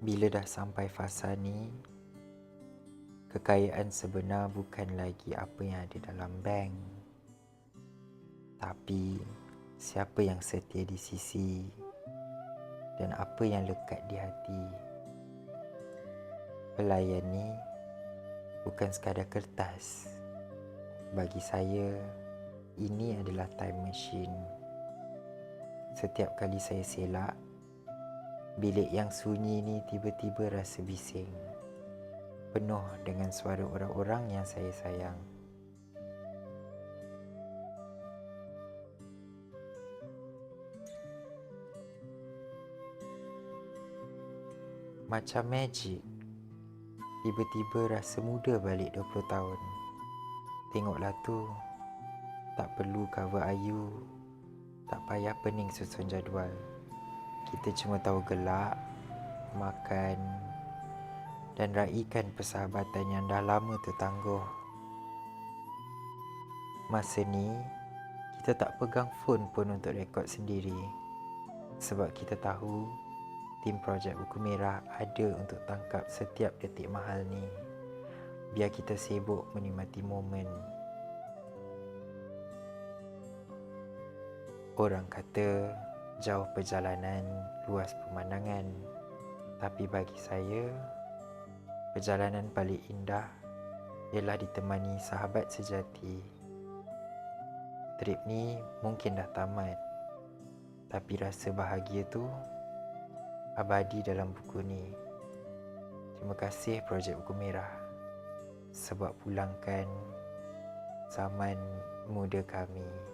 Bila dah sampai fasa ni, kekayaan sebenar bukan lagi apa yang ada dalam bank, tapi siapa yang setia di sisi dan apa yang lekat di hati. Pelayan ni bukan sekadar kertas. Bagi saya, ini adalah time machine. Setiap kali saya selak, bilik yang sunyi ni tiba-tiba rasa bising, penuh dengan suara orang-orang yang saya sayang. Macam magic, tiba-tiba rasa muda balik 20 tahun. Tengoklah tu, tak perlu cover ayu, tak payah pening susun jadual. Kita cuma tahu gelak, makan dan raikan persahabatan yang dah lama tertangguh. Masa ni, kita tak pegang phone pun untuk rekod sendiri. Sebab kita tahu tim projek Buku Merah ada untuk tangkap setiap detik mahal ni. Biar kita sibuk menikmati momen. Orang kata jauh perjalanan, luas pemandangan. Tapi bagi saya, perjalanan paling indah ialah ditemani sahabat sejati. Trip ni mungkin dah tamat, tapi rasa bahagia tu abadi dalam buku ni. Terima kasih Projek Buku Merah sebab pulangkan zaman muda kami.